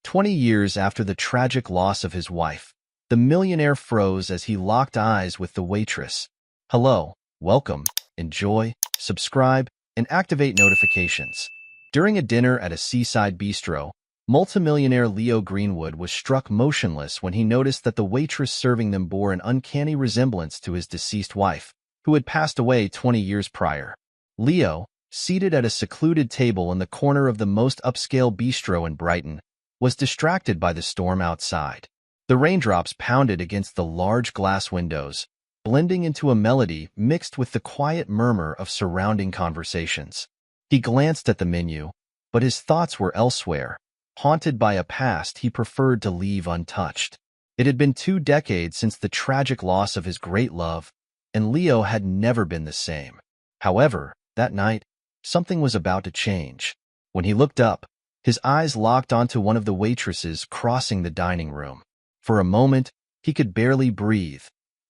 20 years after the tragic loss of his wife, the millionaire froze as he locked eyes with the waitress. Hello, welcome, enjoy, subscribe, and activate notifications. During a dinner at a seaside bistro, multimillionaire Leo Greenwood was struck motionless when he noticed that the waitress serving them bore an uncanny resemblance to his deceased wife, who had passed away 20 years prior. Leo, seated at a secluded table in the corner of the most upscale bistro in Brighton, was distracted by the storm outside. The raindrops pounded against the large glass windows, blending into a melody mixed with the quiet murmur of surrounding conversations. He glanced at the menu, but his thoughts were elsewhere, haunted by a past he preferred to leave untouched. It had been 2 decades since the tragic loss of his great love, and Leo had never been the same. However, that night, something was about to change. When he looked up, his eyes locked onto one of the waitresses crossing the dining room. For a moment, he could barely breathe,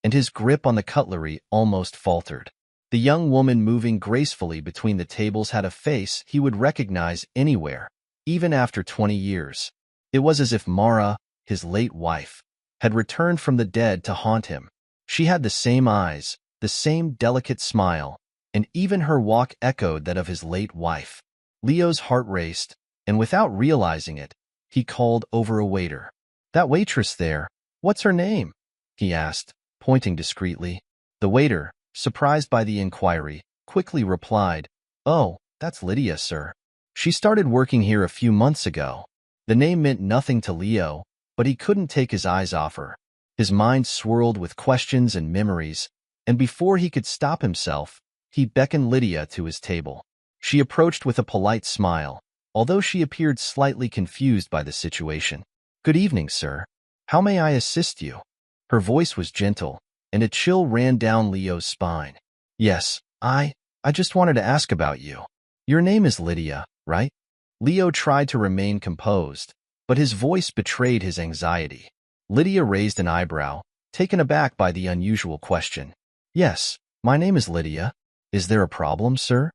and his grip on the cutlery almost faltered. The young woman moving gracefully between the tables had a face he would recognize anywhere, even after 20 years. It was as if Mara, his late wife, had returned from the dead to haunt him. She had the same eyes, the same delicate smile, and even her walk echoed that of his late wife. Leo's heart raced, and without realizing it, he called over a waiter. "That waitress there, what's her name?" he asked, pointing discreetly. The waiter, surprised by the inquiry, quickly replied, "Oh, that's Lydia, sir. She started working here a few months ago." The name meant nothing to Leo, but he couldn't take his eyes off her. His mind swirled with questions and memories, and before he could stop himself, he beckoned Lydia to his table. She approached with a polite smile, although she appeared slightly confused by the situation. "Good evening, sir. How may I assist you?" Her voice was gentle, and a chill ran down Leo's spine. "Yes, I just wanted to ask about you. Your name is Lydia, right?" Leo tried to remain composed, but his voice betrayed his anxiety. Lydia raised an eyebrow, taken aback by the unusual question. "Yes, my name is Lydia. Is there a problem, sir?"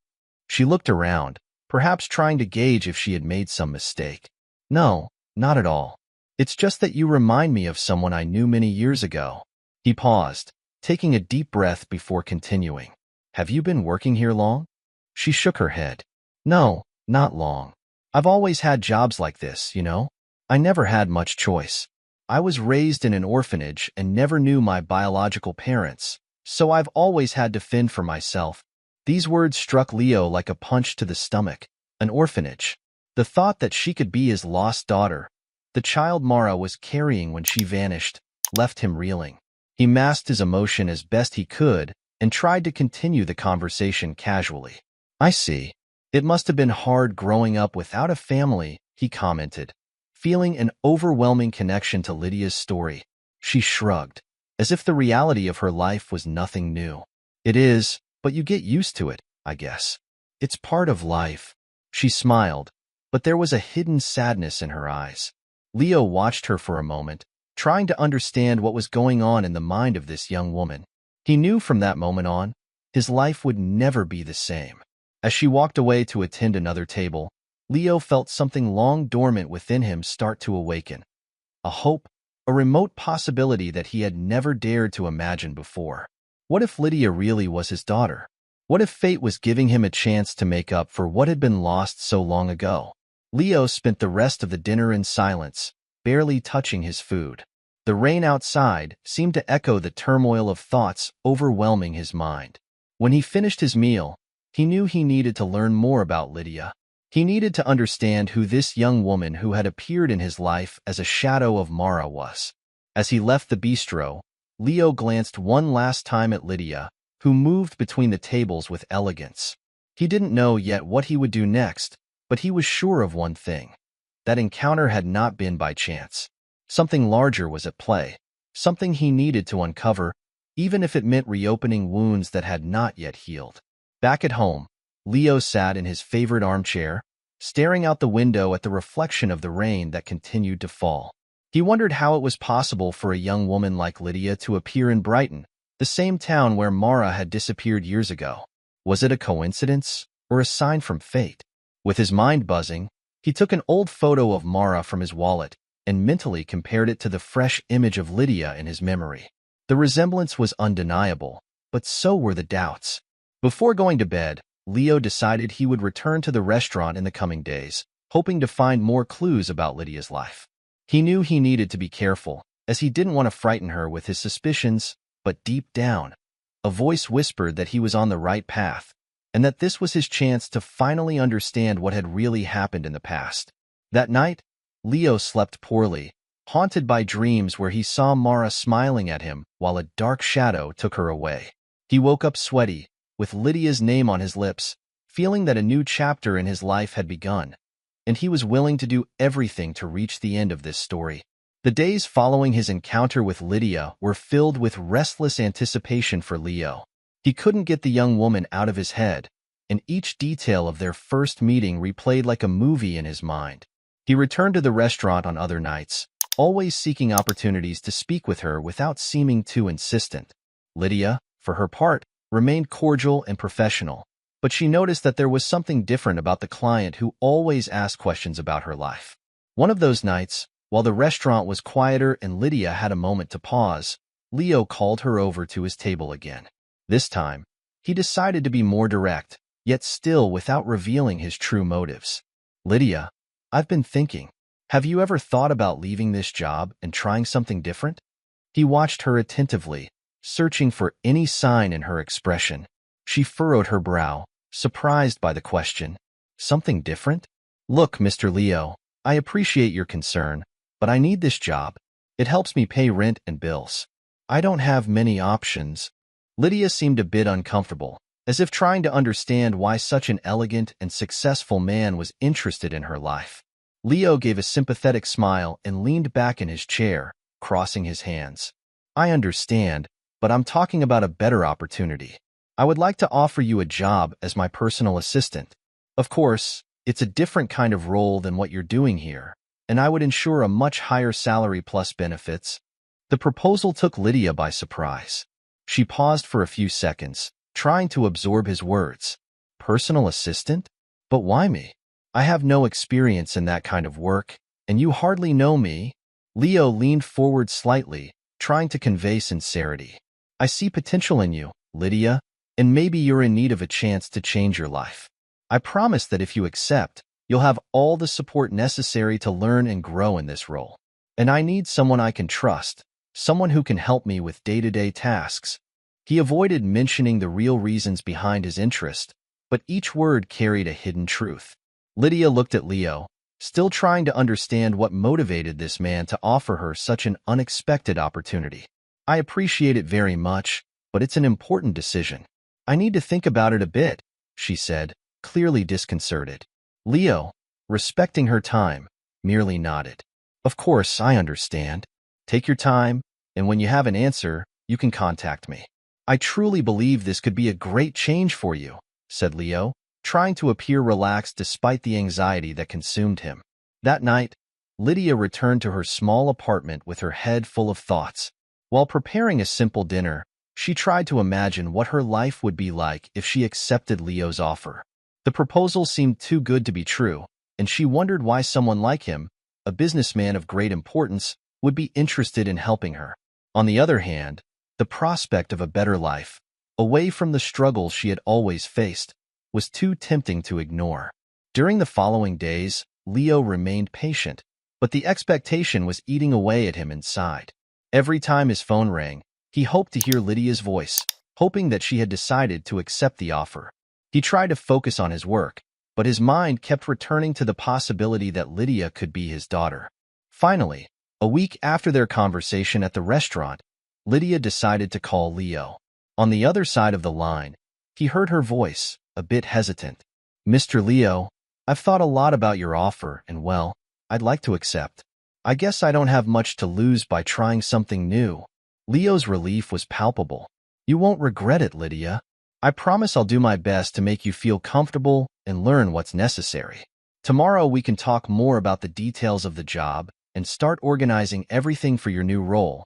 She looked around, perhaps trying to gauge if she had made some mistake. "No, not at all. It's just that you remind me of someone I knew many years ago." He paused, taking a deep breath before continuing. "Have you been working here long?" She shook her head. "No, not long. I've always had jobs like this, you know. I never had much choice. I was raised in an orphanage and never knew my biological parents, so I've always had to fend for myself." These words struck Leo like a punch to the stomach. An orphanage. The thought that she could be his lost daughter, the child Mara was carrying when she vanished, left him reeling. He masked his emotion as best he could and tried to continue the conversation casually. "I see. It must have been hard growing up without a family," he commented, feeling an overwhelming connection to Lydia's story. She shrugged, as if the reality of her life was nothing new. "It is, but you get used to it, I guess. It's part of life." She smiled, but there was a hidden sadness in her eyes. Leo watched her for a moment, trying to understand what was going on in the mind of this young woman. He knew from that moment on, his life would never be the same. As she walked away to attend another table, Leo felt something long dormant within him start to awaken. A hope, a remote possibility that he had never dared to imagine before. What if Lydia really was his daughter? What if fate was giving him a chance to make up for what had been lost so long ago? Leo spent the rest of the dinner in silence, barely touching his food. The rain outside seemed to echo the turmoil of thoughts overwhelming his mind. When he finished his meal, he knew he needed to learn more about Lydia. He needed to understand who this young woman who had appeared in his life as a shadow of Mara was. As he left the bistro, Leo glanced one last time at Lydia, who moved between the tables with elegance. He didn't know yet what he would do next, but he was sure of one thing. That encounter had not been by chance. Something larger was at play, something he needed to uncover, even if it meant reopening wounds that had not yet healed. Back at home, Leo sat in his favorite armchair, staring out the window at the reflection of the rain that continued to fall. He wondered how it was possible for a young woman like Lydia to appear in Brighton, the same town where Mara had disappeared years ago. Was it a coincidence or a sign from fate? With his mind buzzing, He took an old photo of Mara from his wallet and mentally compared it to the fresh image of Lydia in his memory. The resemblance was undeniable, but so were the doubts. Before going to bed, Leo decided he would return to the restaurant in the coming days, hoping to find more clues about Lydia's life. He knew he needed to be careful, as he didn't want to frighten her with his suspicions, but deep down, a voice whispered that he was on the right path, and that this was his chance to finally understand what had really happened in the past. That night, Leo slept poorly, haunted by dreams where he saw Mara smiling at him while a dark shadow took her away. He woke up sweaty, with Lydia's name on his lips, feeling that a new chapter in his life had begun, and he was willing to do everything to reach the end of this story. The days following his encounter with Lydia were filled with restless anticipation for Leo. He couldn't get the young woman out of his head, and each detail of their first meeting replayed like a movie in his mind. He returned to the restaurant on other nights, always seeking opportunities to speak with her without seeming too insistent. Lydia, for her part, remained cordial and professional, but she noticed that there was something different about the client who always asked questions about her life. One of those nights, while the restaurant was quieter and Lydia had a moment to pause, Leo called her over to his table again. This time, he decided to be more direct, yet still without revealing his true motives. "Lydia, I've been thinking, have you ever thought about leaving this job and trying something different?" He watched her attentively, searching for any sign in her expression. She furrowed her brow, surprised by the question. "Something different?" "Look, Mr. Leo, I appreciate your concern, but I need this job. It helps me pay rent and bills. I don't have many options." Lydia seemed a bit uncomfortable, as if trying to understand why such an elegant and successful man was interested in her life. Leo gave a sympathetic smile and leaned back in his chair, crossing his hands. "I understand, but I'm talking about a better opportunity. I would like to offer you a job as my personal assistant. Of course, it's a different kind of role than what you're doing here, and I would ensure a much higher salary plus benefits." The proposal took Lydia by surprise. She paused for a few seconds, trying to absorb his words. "Personal assistant? But why me? I have no experience in that kind of work, and you hardly know me." Leo leaned forward slightly, trying to convey sincerity. "I see potential in you, Lydia, and maybe you're in need of a chance to change your life. I promise that if you accept, you'll have all the support necessary to learn and grow in this role. And I need someone I can trust, someone who can help me with day-to-day tasks." He avoided mentioning the real reasons behind his interest, but each word carried a hidden truth. Lydia looked at Leo, still trying to understand what motivated this man to offer her such an unexpected opportunity. "I appreciate it very much, but it's an important decision. I need to think about it a bit," she said, clearly disconcerted. Leo, respecting her time, merely nodded. "Of course, I understand. Take your time, and when you have an answer, you can contact me." "I truly believe this could be a great change for you," said Leo, trying to appear relaxed despite the anxiety that consumed him. That night, Lydia returned to her small apartment with her head full of thoughts. While preparing a simple dinner, she tried to imagine what her life would be like if she accepted Leo's offer. The proposal seemed too good to be true, and she wondered why someone like him, a businessman of great importance, would be interested in helping her. On the other hand, the prospect of a better life, away from the struggles she had always faced, was too tempting to ignore. During the following days, Leo remained patient, but the expectation was eating away at him inside. Every time his phone rang, he hoped to hear Lydia's voice, hoping that she had decided to accept the offer. He tried to focus on his work, but his mind kept returning to the possibility that Lydia could be his daughter. Finally, a week after their conversation at the restaurant, Lydia decided to call Leo. On the other side of the line, he heard her voice, a bit hesitant. "Mr. Leo, I've thought a lot about your offer, and well, I'd like to accept. I guess I don't have much to lose by trying something new." Leo's relief was palpable. "You won't regret it, Lydia. I promise I'll do my best to make you feel comfortable and learn what's necessary. Tomorrow we can talk more about the details of the job and start organizing everything for your new role."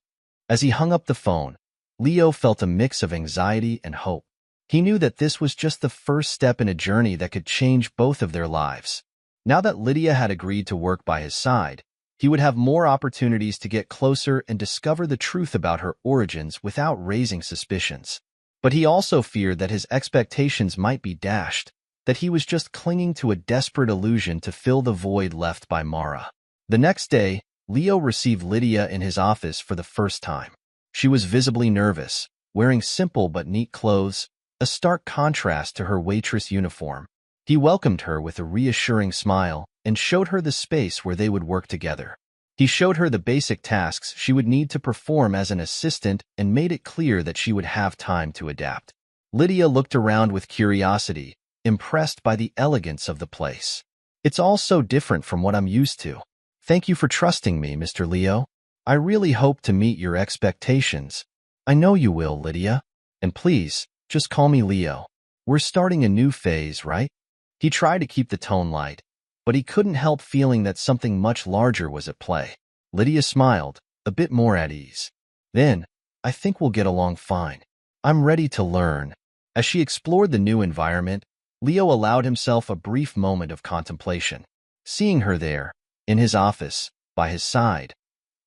As he hung up the phone, Leo felt a mix of anxiety and hope. He knew that this was just the first step in a journey that could change both of their lives. Now that Lydia had agreed to work by his side, he would have more opportunities to get closer and discover the truth about her origins without raising suspicions. But he also feared that his expectations might be dashed, that he was just clinging to a desperate illusion to fill the void left by Mara. The next day, Leo received Lydia in his office for the first time. She was visibly nervous, wearing simple but neat clothes, a stark contrast to her waitress uniform. He welcomed her with a reassuring smile and showed her the space where they would work together. He showed her the basic tasks she would need to perform as an assistant and made it clear that she would have time to adapt. Lydia looked around with curiosity, impressed by the elegance of the place. "It's all so different from what I'm used to. Thank you for trusting me, Mr. Leo. I really hope to meet your expectations." "I know you will, Lydia. And please, just call me Leo. We're starting a new phase, right?" He tried to keep the tone light, but he couldn't help feeling that something much larger was at play. Lydia smiled, a bit more at ease. "Then, I think we'll get along fine. I'm ready to learn." As she explored the new environment, Leo allowed himself a brief moment of contemplation. Seeing her there, in his office, by his side,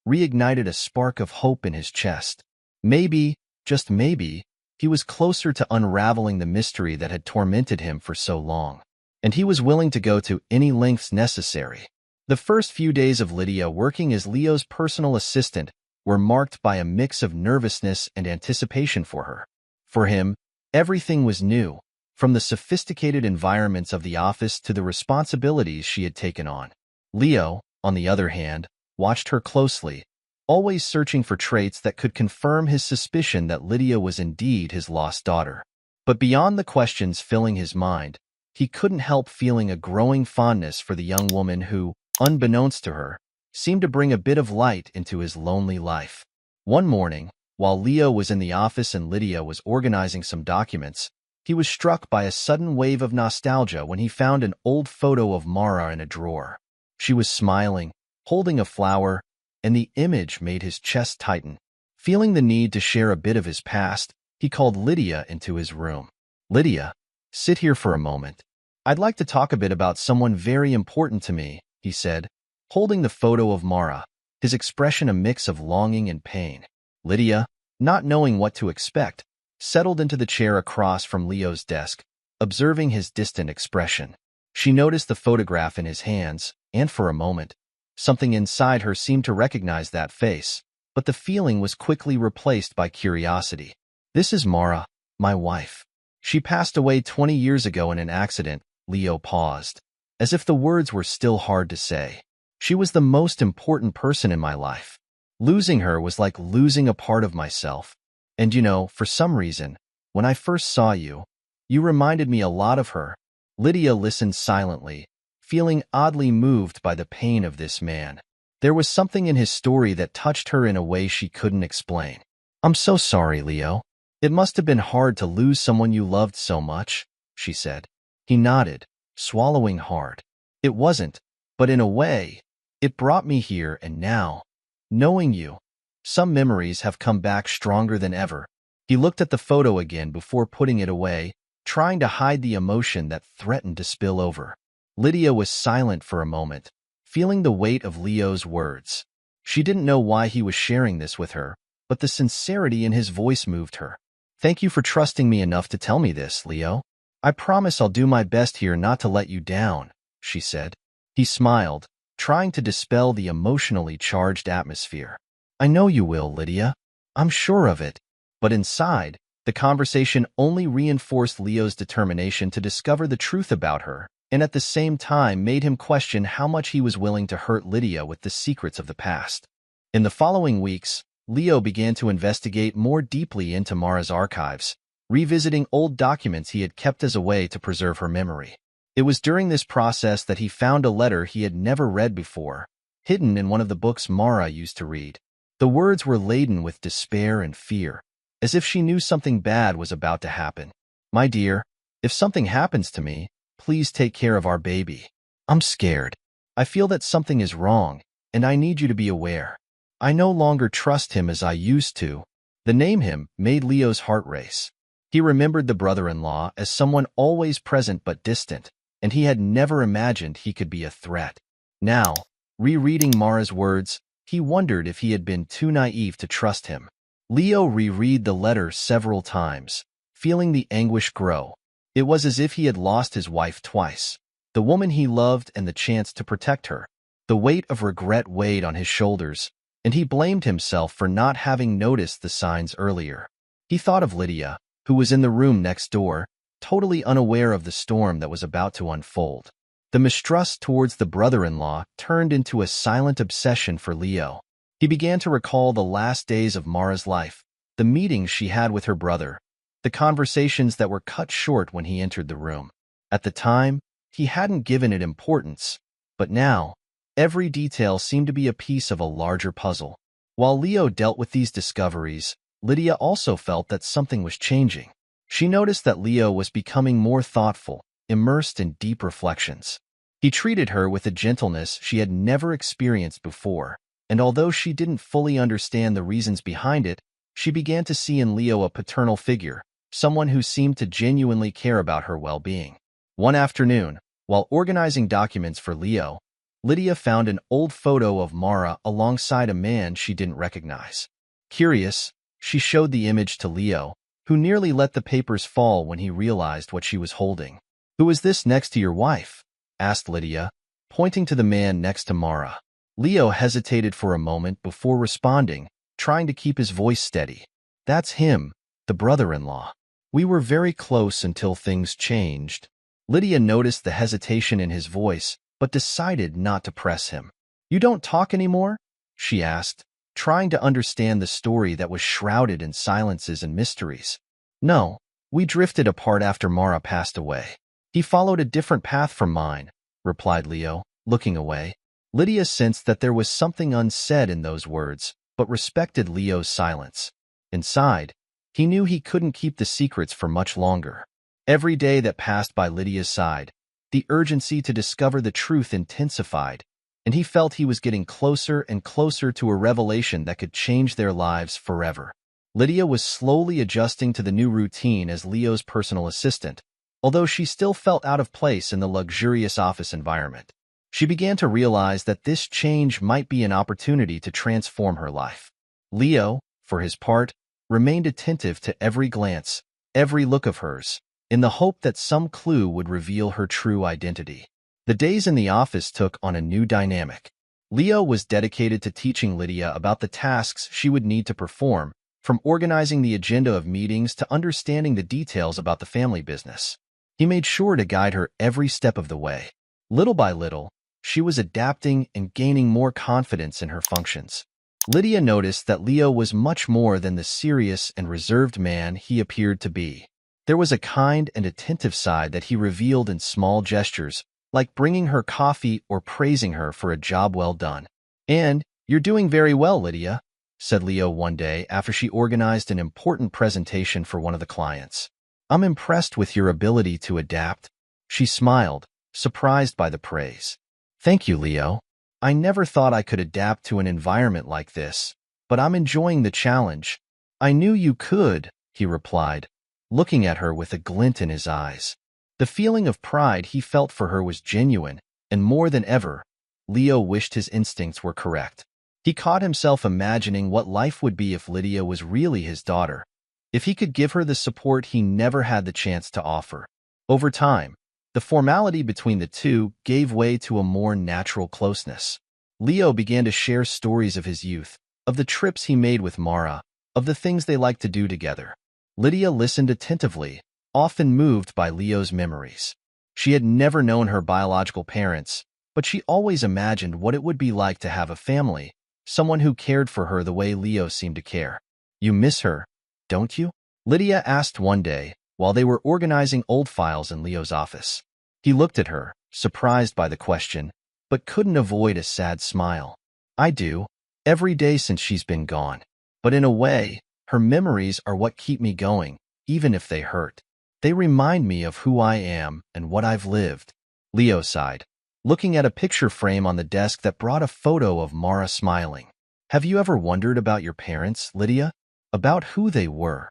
reignited a spark of hope in his chest. Maybe, just maybe, he was closer to unraveling the mystery that had tormented him for so long. And he was willing to go to any lengths necessary. The first few days of Lydia working as Leo's personal assistant were marked by a mix of nervousness and anticipation for her. For him, everything was new, from the sophisticated environments of the office to the responsibilities she had taken on. Leo, on the other hand, watched her closely, always searching for traits that could confirm his suspicion that Lydia was indeed his lost daughter. But beyond the questions filling his mind, he couldn't help feeling a growing fondness for the young woman who, unbeknownst to her, seemed to bring a bit of light into his lonely life. One morning, while Leo was in the office and Lydia was organizing some documents, he was struck by a sudden wave of nostalgia when he found an old photo of Mara in a drawer. She was smiling, holding a flower, and the image made his chest tighten. Feeling the need to share a bit of his past, he called Lydia into his room. "Lydia, sit here for a moment. I'd like to talk a bit about someone very important to me," he said, holding the photo of Mara, his expression a mix of longing and pain. Lydia, not knowing what to expect, settled into the chair across from Leo's desk, observing his distant expression. She noticed the photograph in his hands, and for a moment, something inside her seemed to recognize that face, but the feeling was quickly replaced by curiosity. "This is Mara, my wife. She passed away 20 years ago in an accident." Leo paused, as if the words were still hard to say. "She was the most important person in my life. Losing her was like losing a part of myself. And for some reason, when I first saw you, you reminded me a lot of her." Lydia listened silently, feeling oddly moved by the pain of this man. There was something in his story that touched her in a way she couldn't explain. "I'm so sorry, Leo. It must have been hard to lose someone you loved so much," she said. He nodded, swallowing hard. "It wasn't, but in a way, it brought me here, and now, knowing you, some memories have come back stronger than ever." He looked at the photo again before putting it away, trying to hide the emotion that threatened to spill over. Lydia was silent for a moment, feeling the weight of Leo's words. She didn't know why he was sharing this with her, but the sincerity in his voice moved her. "Thank you for trusting me enough to tell me this, Leo. I promise I'll do my best here not to let you down," she said. He smiled, trying to dispel the emotionally charged atmosphere. "I know you will, Lydia. I'm sure of it." But inside, the conversation only reinforced Leo's determination to discover the truth about her, and at the same time made him question how much he was willing to hurt Lydia with the secrets of the past. In the following weeks, Leo began to investigate more deeply into Mara's archives, revisiting old documents he had kept as a way to preserve her memory. It was during this process that he found a letter he had never read before, hidden in one of the books Mara used to read. The words were laden with despair and fear, as if she knew something bad was about to happen. "My dear, if something happens to me, please take care of our baby. I'm scared. I feel that something is wrong, and I need you to be aware. I no longer trust him as I used to." The name him made Leo's heart race. He remembered the brother-in-law as someone always present but distant, and he had never imagined he could be a threat. Now, rereading Mara's words, he wondered if he had been too naive to trust him. Leo reread the letter several times, feeling the anguish grow. It was as if he had lost his wife twice, the woman he loved and the chance to protect her. The weight of regret weighed on his shoulders, and he blamed himself for not having noticed the signs earlier. He thought of Lydia, who was in the room next door, totally unaware of the storm that was about to unfold. The mistrust towards the brother-in-law turned into a silent obsession for Leo. He began to recall the last days of Mara's life, the meetings she had with her brother, the conversations that were cut short when he entered the room. At the time, he hadn't given it importance, but now, every detail seemed to be a piece of a larger puzzle. While Leo dealt with these discoveries, Lydia also felt that something was changing. She noticed that Leo was becoming more thoughtful, immersed in deep reflections. He treated her with a gentleness she had never experienced before, and although she didn't fully understand the reasons behind it, she began to see in Leo a paternal figure, someone who seemed to genuinely care about her well-being. One afternoon, while organizing documents for Leo, Lydia found an old photo of Mara alongside a man she didn't recognize. Curious, she showed the image to Leo, who nearly let the papers fall when he realized what she was holding. "Who is this next to your wife?" asked Lydia, pointing to the man next to Mara. Leo hesitated for a moment before responding, trying to keep his voice steady. "That's him, the brother-in-law. We were very close until things changed." Lydia noticed the hesitation in his voice, but decided not to press him. "You don't talk anymore?" she asked, trying to understand the story that was shrouded in silences and mysteries. "No, we drifted apart after Mara passed away. He followed a different path from mine," replied Leo, looking away. Lydia sensed that there was something unsaid in those words, but respected Leo's silence. Inside, he knew he couldn't keep the secrets for much longer. Every day that passed by Lydia's side, the urgency to discover the truth intensified, and he felt he was getting closer and closer to a revelation that could change their lives forever. Lydia was slowly adjusting to the new routine as Leo's personal assistant, although she still felt out of place in the luxurious office environment. She began to realize that this change might be an opportunity to transform her life. Leo, for his part, remained attentive to every glance, every look of hers, in the hope that some clue would reveal her true identity. The days in the office took on a new dynamic. Leo was dedicated to teaching Lydia about the tasks she would need to perform, from organizing the agenda of meetings to understanding the details about the family business. He made sure to guide her every step of the way. Little by little, she was adapting and gaining more confidence in her functions. Lydia noticed that Leo was much more than the serious and reserved man he appeared to be. There was a kind and attentive side that he revealed in small gestures, like bringing her coffee or praising her for a job well done. "And you're doing very well, Lydia," said Leo one day after she organized an important presentation for one of the clients. "I'm impressed with your ability to adapt." She smiled, surprised by the praise. "Thank you, Leo. I never thought I could adapt to an environment like this, but I'm enjoying the challenge." "I knew you could," he replied, looking at her with a glint in his eyes. The feeling of pride he felt for her was genuine, and more than ever, Leo wished his instincts were correct. He caught himself imagining what life would be if Lydia was really his daughter, if he could give her the support he never had the chance to offer. Over time, the formality between the two gave way to a more natural closeness. Leo began to share stories of his youth, of the trips he made with Mara, of the things they liked to do together. Lydia listened attentively, often moved by Leo's memories. She had never known her biological parents, but she always imagined what it would be like to have a family, someone who cared for her the way Leo seemed to care. "You miss her, don't you?" Lydia asked one day, while they were organizing old files in Leo's office. He looked at her, surprised by the question, but couldn't avoid a sad smile. "I do, every day since she's been gone. But in a way, her memories are what keep me going, even if they hurt. They remind me of who I am and what I've lived." Leo sighed, looking at a picture frame on the desk that brought a photo of Mara smiling. "Have you ever wondered about your parents, Lydia? About who they were?"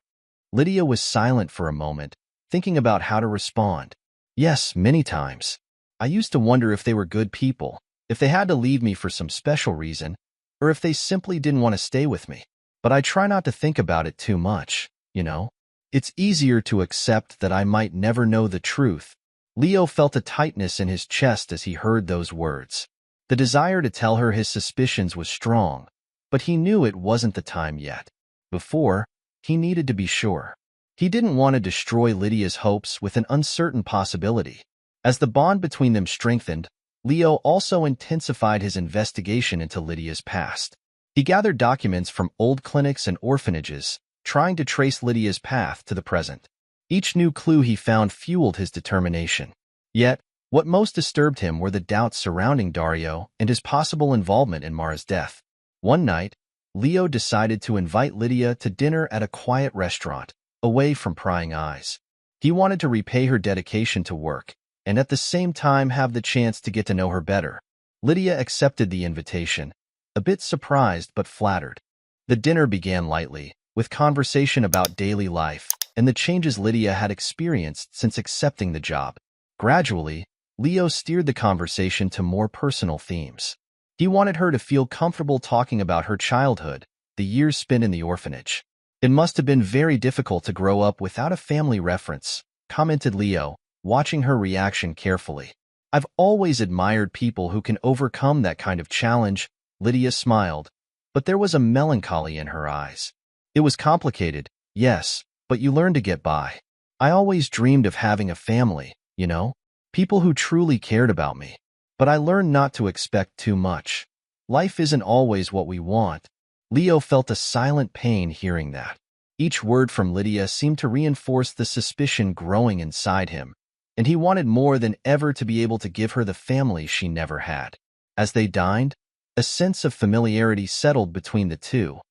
Lydia was silent for a moment, thinking about how to respond. Yes, many times. I used to wonder if they were good people, if they had to leave me for some special reason, or if they simply didn't want to stay with me. But I try not to think about it too much, you know? It's easier to accept that I might never know the truth. Leo felt a tightness in his chest as he heard those words. The desire to tell her his suspicions was strong, but he knew it wasn't the time yet. Before, he needed to be sure. He didn't want to destroy Lydia's hopes with an uncertain possibility. As the bond between them strengthened, Leo also intensified his investigation into Lydia's past. He gathered documents from old clinics and orphanages, trying to trace Lydia's path to the present. Each new clue he found fueled his determination. Yet, what most disturbed him were the doubts surrounding Dario and his possible involvement in Mara's death. One night, Leo decided to invite Lydia to dinner at a quiet restaurant, away from prying eyes. He wanted to repay her dedication to work, and at the same time have the chance to get to know her better. Lydia accepted the invitation, a bit surprised but flattered. The dinner began lightly, with conversation about daily life and the changes Lydia had experienced since accepting the job. Gradually, Leo steered the conversation to more personal themes. He wanted her to feel comfortable talking about her childhood, the years spent in the orphanage. It must have been very difficult to grow up without a family reference, commented Leo, watching her reaction carefully. I've always admired people who can overcome that kind of challenge, Lydia smiled, but there was a melancholy in her eyes. It was complicated, yes, but you learn to get by. I always dreamed of having a family, you know, people who truly cared about me. But I learned not to expect too much. Life isn't always what we want. Leo felt a silent pain hearing that. Each word from Lydia seemed to reinforce the suspicion growing inside him, and he wanted more than ever to be able to give her the family she never had. As they dined, a sense of familiarity settled between the two,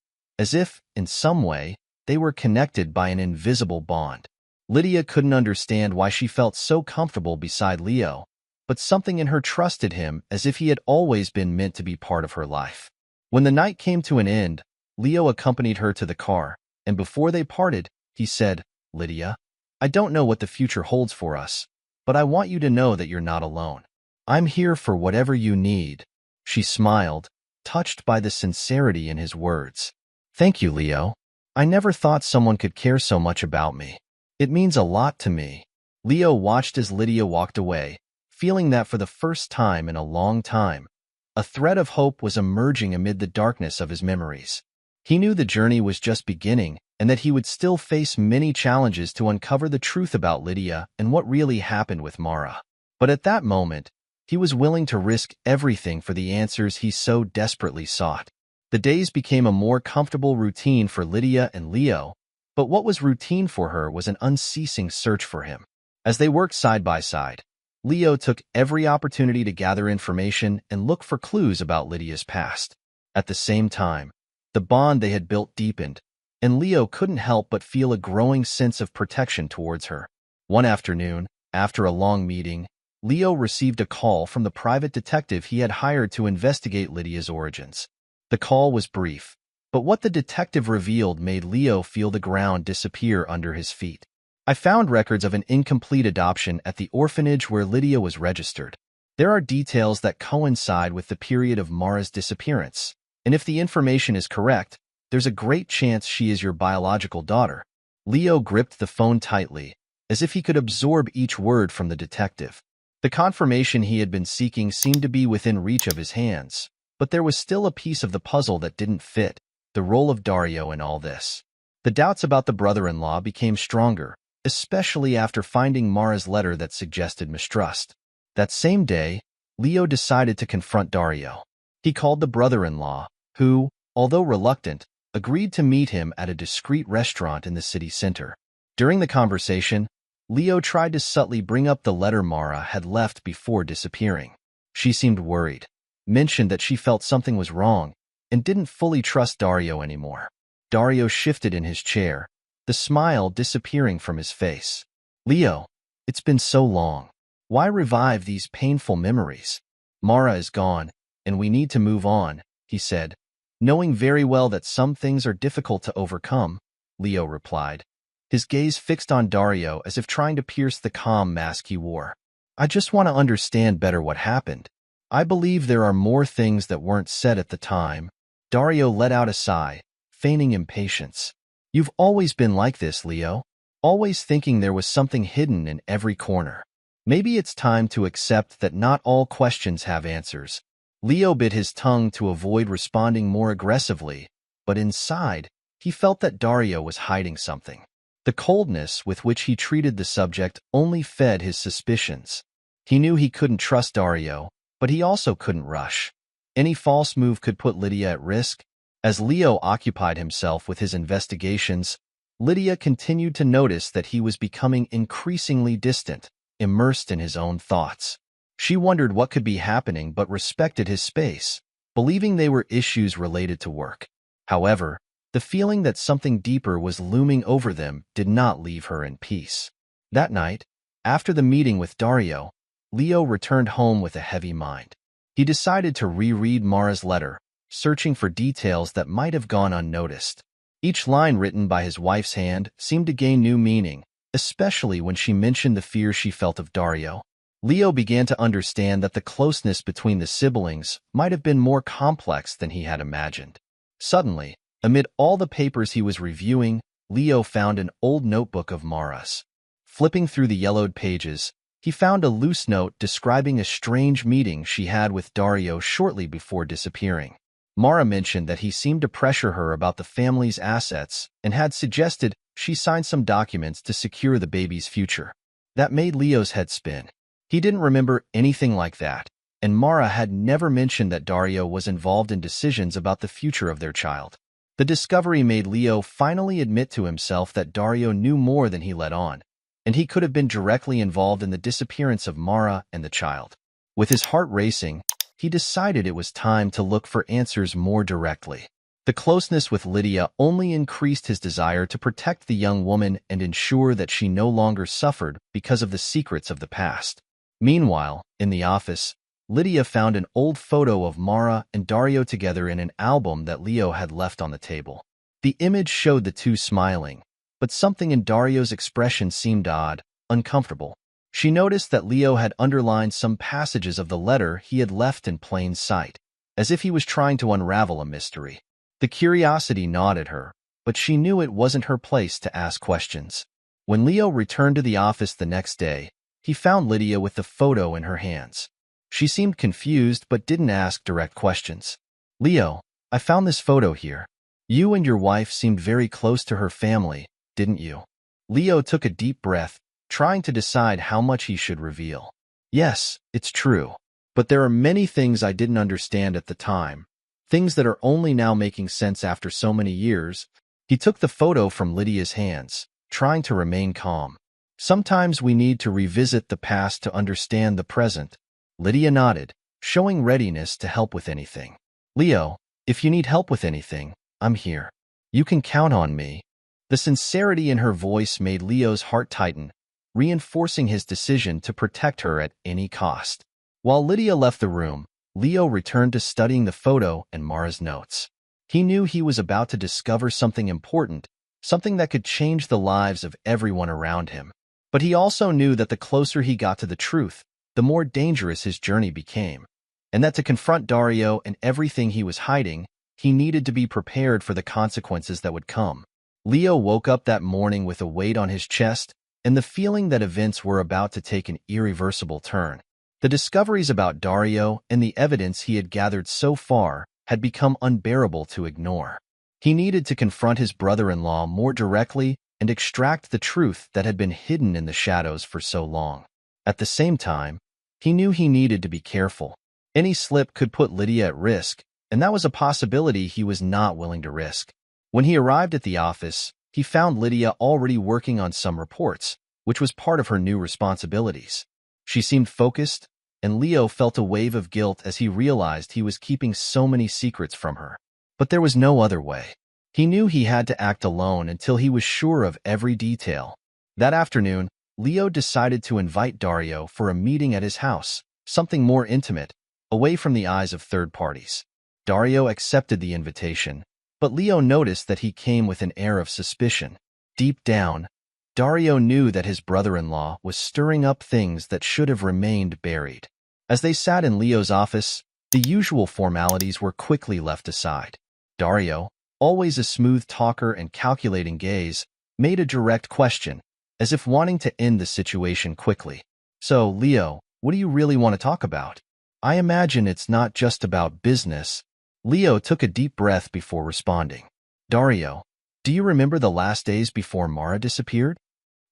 as if, in some way, they were connected by an invisible bond. Lydia couldn't understand why she felt so comfortable beside Leo, but something in her trusted him as if he had always been meant to be part of her life. When the night came to an end, Leo accompanied her to the car, and before they parted, he said, "Lydia, I don't know what the future holds for us, but I want you to know that you're not alone. I'm here for whatever you need." She smiled, touched by the sincerity in his words. "Thank you, Leo. I never thought someone could care so much about me. It means a lot to me." Leo watched as Lydia walked away, feeling that for the first time in a long time, a thread of hope was emerging amid the darkness of his memories. He knew the journey was just beginning and that he would still face many challenges to uncover the truth about Lydia and what really happened with Mara. But at that moment, he was willing to risk everything for the answers he so desperately sought. The days became a more comfortable routine for Lydia and Leo, but what was routine for her was an unceasing search for him. As they worked side by side, Leo took every opportunity to gather information and look for clues about Lydia's past. At the same time, the bond they had built deepened, and Leo couldn't help but feel a growing sense of protection towards her. One afternoon, after a long meeting, Leo received a call from the private detective he had hired to investigate Lydia's origins. The call was brief, but what the detective revealed made Leo feel the ground disappear under his feet. "I found records of an incomplete adoption at the orphanage where Lydia was registered. There are details that coincide with the period of Mara's disappearance, and if the information is correct, there's a great chance she is your biological daughter." Leo gripped the phone tightly, as if he could absorb each word from the detective. The confirmation he had been seeking seemed to be within reach of his hands, but there was still a piece of the puzzle that didn't fit: the role of Dario in all this. The doubts about the brother-in-law became stronger, especially after finding Mara's letter that suggested mistrust. That same day, Leo decided to confront Dario. He called the brother-in-law, who, although reluctant, agreed to meet him at a discreet restaurant in the city center. During the conversation, Leo tried to subtly bring up the letter Mara had left before disappearing. She seemed worried, mentioned that she felt something was wrong, and didn't fully trust Dario anymore. Dario shifted in his chair, the smile disappearing from his face. "Leo, it's been so long. Why revive these painful memories? Mara is gone, and we need to move on," he said. "Knowing very well that some things are difficult to overcome," Leo replied. his gaze fixed on Dario as if trying to pierce the calm mask he wore. "I just want to understand better what happened. I believe there are more things that weren't said at the time." Dario let out a sigh, feigning impatience. "You've always been like this, Leo. Always thinking there was something hidden in every corner. Maybe it's time to accept that not all questions have answers." Leo bit his tongue to avoid responding more aggressively, but inside, he felt that Dario was hiding something. The coldness with which he treated the subject only fed his suspicions. He knew he couldn't trust Dario, but he also couldn't rush. Any false move could put Lydia at risk. As Leo occupied himself with his investigations, Lydia continued to notice that he was becoming increasingly distant, immersed in his own thoughts. She wondered what could be happening but respected his space, believing they were issues related to work. However, the feeling that something deeper was looming over them did not leave her in peace. That night, after the meeting with Dario, Leo returned home with a heavy mind. He decided to reread Mara's letter, searching for details that might have gone unnoticed. Each line written by his wife's hand seemed to gain new meaning, especially when she mentioned the fear she felt of Dario. Leo began to understand that the closeness between the siblings might have been more complex than he had imagined. Suddenly, amid all the papers he was reviewing, Leo found an old notebook of Mara's. Flipping through the yellowed pages, he found a loose note describing a strange meeting she had with Dario shortly before disappearing. Mara mentioned that he seemed to pressure her about the family's assets and had suggested she sign some documents to secure the baby's future. That made Leo's head spin. He didn't remember anything like that, and Mara had never mentioned that Dario was involved in decisions about the future of their child. The discovery made Leo finally admit to himself that Dario knew more than he let on, and he could have been directly involved in the disappearance of Mara and the child. With his heart racing, he decided it was time to look for answers more directly. The closeness with Lydia only increased his desire to protect the young woman and ensure that she no longer suffered because of the secrets of the past. Meanwhile, in the office, Lydia found an old photo of Mara and Dario together in an album that Leo had left on the table. The image showed the two smiling, but something in Dario's expression seemed odd, uncomfortable. She noticed that Leo had underlined some passages of the letter he had left in plain sight, as if he was trying to unravel a mystery. The curiosity gnawed at her, but she knew it wasn't her place to ask questions. When Leo returned to the office the next day, he found Lydia with the photo in her hands. She seemed confused but didn't ask direct questions. "Leo, I found this photo here. You and your wife seemed very close to her family, didn't you?" Leo took a deep breath, trying to decide how much he should reveal. "Yes, it's true. But there are many things I didn't understand at the time. Things that are only now making sense after so many years." He took the photo from Lydia's hands, trying to remain calm. "Sometimes we need to revisit the past to understand the present." Lydia nodded, showing readiness to help with anything. "Leo, if you need help with anything, I'm here. You can count on me." The sincerity in her voice made Leo's heart tighten, reinforcing his decision to protect her at any cost. While Lydia left the room, Leo returned to studying the photo and Mara's notes. He knew he was about to discover something important, something that could change the lives of everyone around him. But he also knew that the closer he got to the truth, the more dangerous his journey became, and that to confront Dario and everything he was hiding, he needed to be prepared for the consequences that would come. Leo woke up that morning with a weight on his chest and the feeling that events were about to take an irreversible turn. The discoveries about Dario and the evidence he had gathered so far had become unbearable to ignore. He needed to confront his brother-in-law more directly and extract the truth that had been hidden in the shadows for so long. At the same time, he knew he needed to be careful. Any slip could put Lydia at risk, and that was a possibility he was not willing to risk. When he arrived at the office, he found Lydia already working on some reports, which was part of her new responsibilities. She seemed focused, and Leo felt a wave of guilt as he realized he was keeping so many secrets from her. But there was no other way. He knew he had to act alone until he was sure of every detail. That afternoon, Leo decided to invite Dario for a meeting at his house, something more intimate, away from the eyes of third parties. Dario accepted the invitation, but Leo noticed that he came with an air of suspicion. Deep down, Dario knew that his brother-in-law was stirring up things that should have remained buried. As they sat in Leo's office, the usual formalities were quickly left aside. Dario, always a smooth talker and calculating gaze, made a direct question, as if wanting to end the situation quickly. "So, Leo, what do you really want to talk about? I imagine it's not just about business." Leo took a deep breath before responding. "Dario, do you remember the last days before Mara disappeared?"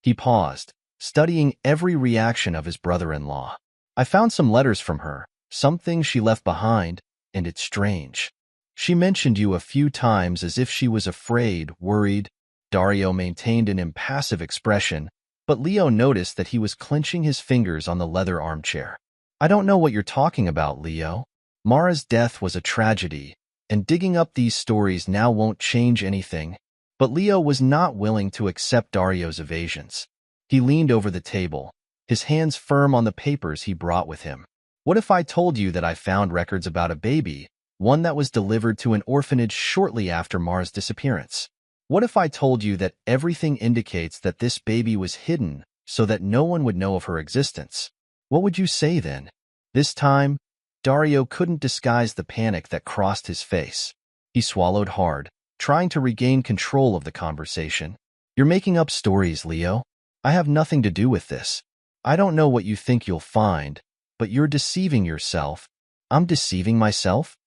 He paused, studying every reaction of his brother-in-law. "I found some letters from her, some things she left behind, and it's strange. She mentioned you a few times as if she was afraid, worried." Dario maintained an impassive expression, but Leo noticed that he was clenching his fingers on the leather armchair. "I don't know what you're talking about, Leo. Mara's death was a tragedy, and digging up these stories now won't change anything." But Leo was not willing to accept Dario's evasions. He leaned over the table, his hands firm on the papers he brought with him. "What if I told you that I found records about a baby, one that was delivered to an orphanage shortly after Mara's disappearance? What if I told you that everything indicates that this baby was hidden so that no one would know of her existence? What would you say then?" This time, Dario couldn't disguise the panic that crossed his face. He swallowed hard, trying to regain control of the conversation. "You're making up stories, Leo. I have nothing to do with this. I don't know what you think you'll find, but you're deceiving yourself." "I'm deceiving myself?"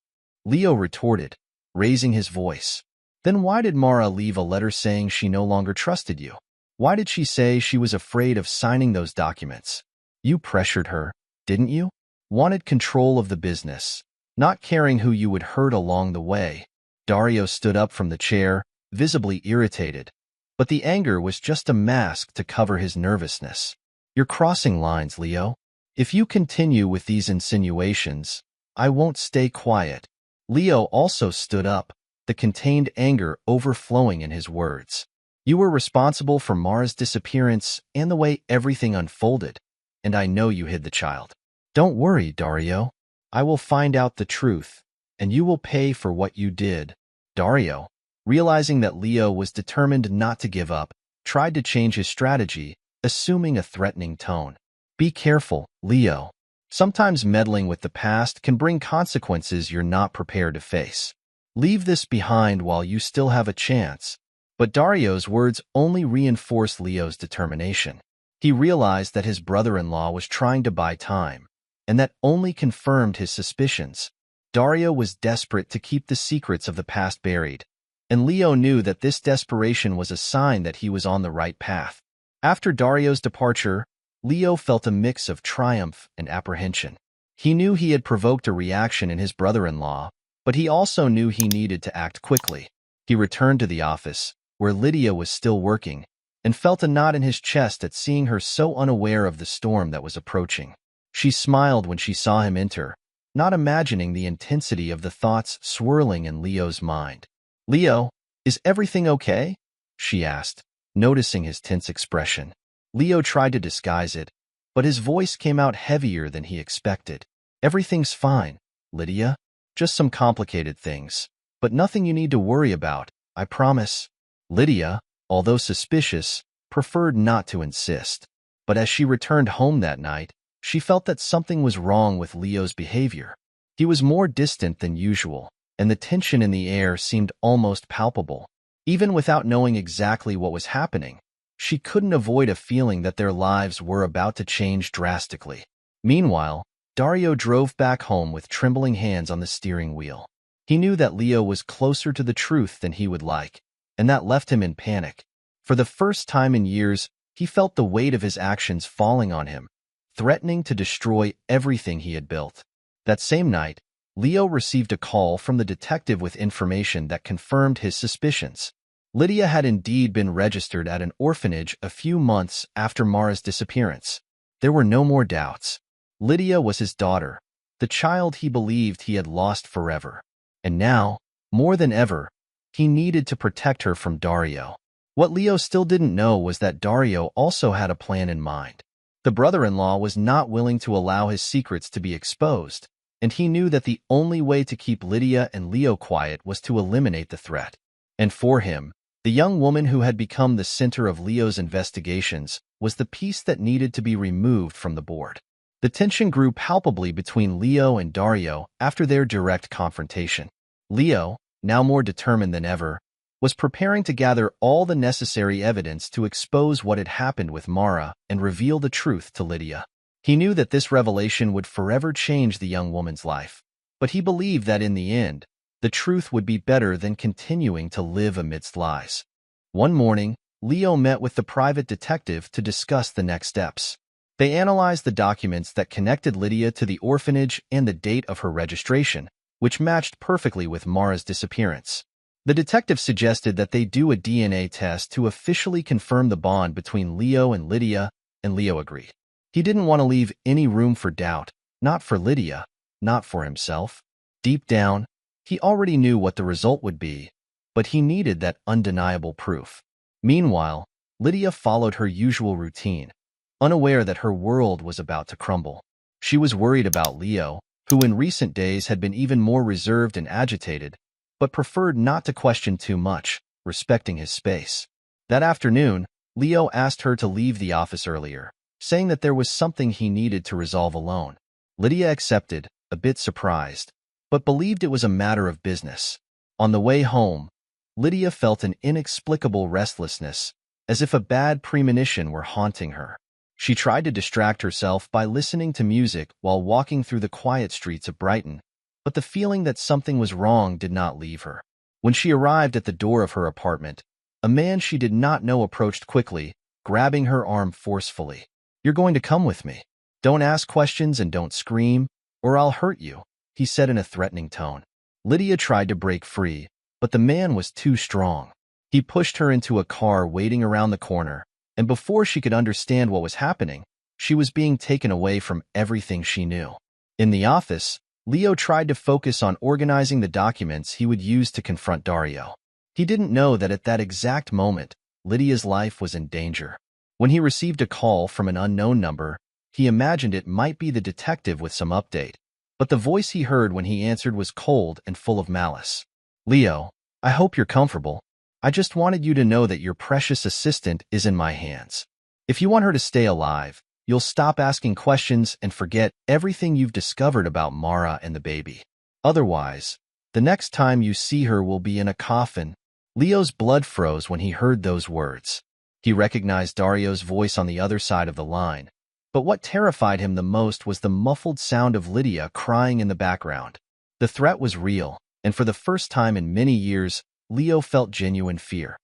Leo retorted, raising his voice. "Then why did Mara leave a letter saying she no longer trusted you? Why did she say she was afraid of signing those documents? You pressured her, didn't you? Wanted control of the business, not caring who you would hurt along the way." Dario stood up from the chair, visibly irritated, but the anger was just a mask to cover his nervousness. "You're crossing lines, Leo. If you continue with these insinuations, I won't stay quiet." Leo also stood up, the contained anger overflowing in his words. "You were responsible for Mara's disappearance and the way everything unfolded, and I know you hid the child. Don't worry, Dario. I will find out the truth, and you will pay for what you did." Dario, realizing that Leo was determined not to give up, tried to change his strategy, assuming a threatening tone. "Be careful, Leo. Sometimes meddling with the past can bring consequences you're not prepared to face. Leave this behind while you still have a chance." But Dario's words only reinforced Leo's determination. He realized that his brother-in-law was trying to buy time, and that only confirmed his suspicions. Dario was desperate to keep the secrets of the past buried, and Leo knew that this desperation was a sign that he was on the right path. After Dario's departure, Leo felt a mix of triumph and apprehension. He knew he had provoked a reaction in his brother-in-law, but he also knew he needed to act quickly. He returned to the office, where Lydia was still working, and felt a knot in his chest at seeing her so unaware of the storm that was approaching. She smiled when she saw him enter, not imagining the intensity of the thoughts swirling in Leo's mind. "Leo, is everything okay?" she asked, noticing his tense expression. Leo tried to disguise it, but his voice came out heavier than he expected. "Everything's fine, Lydia. Just some complicated things, but nothing you need to worry about, I promise." Lydia, although suspicious, preferred not to insist. But as she returned home that night, she felt that something was wrong with Leo's behavior. He was more distant than usual, and the tension in the air seemed almost palpable. Even without knowing exactly what was happening, she couldn't avoid a feeling that their lives were about to change drastically. Meanwhile, Dario drove back home with trembling hands on the steering wheel. He knew that Leo was closer to the truth than he would like, and that left him in panic. For the first time in years, he felt the weight of his actions falling on him, threatening to destroy everything he had built. That same night, Leo received a call from the detective with information that confirmed his suspicions. Lydia had indeed been registered at an orphanage a few months after Mara's disappearance. There were no more doubts. Lydia was his daughter, the child he believed he had lost forever. And now, more than ever, he needed to protect her from Dario. What Leo still didn't know was that Dario also had a plan in mind. The brother-in-law was not willing to allow his secrets to be exposed, and he knew that the only way to keep Lydia and Leo quiet was to eliminate the threat. And for him, The young woman who had become the center of Leo's investigations was the piece that needed to be removed from the board. The tension grew palpably between Leo and Dario after their direct confrontation. Leo, now more determined than ever, was preparing to gather all the necessary evidence to expose what had happened with Mara and reveal the truth to Lydia. He knew that this revelation would forever change the young woman's life, but he believed that in the end, the truth would be better than continuing to live amidst lies. One morning, Leo met with the private detective to discuss the next steps. They analyzed the documents that connected Lydia to the orphanage and the date of her registration, which matched perfectly with Mara's disappearance. The detective suggested that they do a DNA test to officially confirm the bond between Leo and Lydia, and Leo agreed. He didn't want to leave any room for doubt, not for Lydia, not for himself. Deep down, he already knew what the result would be, but he needed that undeniable proof. Meanwhile, Lydia followed her usual routine, unaware that her world was about to crumble. She was worried about Leo, who in recent days had been even more reserved and agitated, but preferred not to question too much, respecting his space. That afternoon, Leo asked her to leave the office earlier, saying that there was something he needed to resolve alone. Lydia accepted, a bit surprised, but believed it was a matter of business. On the way home, Lydia felt an inexplicable restlessness, as if a bad premonition were haunting her. She tried to distract herself by listening to music while walking through the quiet streets of Brighton, but the feeling that something was wrong did not leave her. When she arrived at the door of her apartment, a man she did not know approached quickly, grabbing her arm forcefully. "You're going to come with me. Don't ask questions and don't scream, or I'll hurt you," he said in a threatening tone. Lydia tried to break free, but the man was too strong. He pushed her into a car waiting around the corner, and before she could understand what was happening, she was being taken away from everything she knew. In the office, Leo tried to focus on organizing the documents he would use to confront Dario. He didn't know that at that exact moment, Lydia's life was in danger. When he received a call from an unknown number, he imagined it might be the detective with some update, but the voice he heard when he answered was cold and full of malice. "Leo, I hope you're comfortable. I just wanted you to know that your precious assistant is in my hands. If you want her to stay alive, you'll stop asking questions and forget everything you've discovered about Mara and the baby. Otherwise, the next time you see her will be in a coffin." Leo's blood froze when he heard those words. He recognized Dario's voice on the other side of the line, but what terrified him the most was the muffled sound of Lydia crying in the background. The threat was real, and for the first time in many years, Leo felt genuine fear.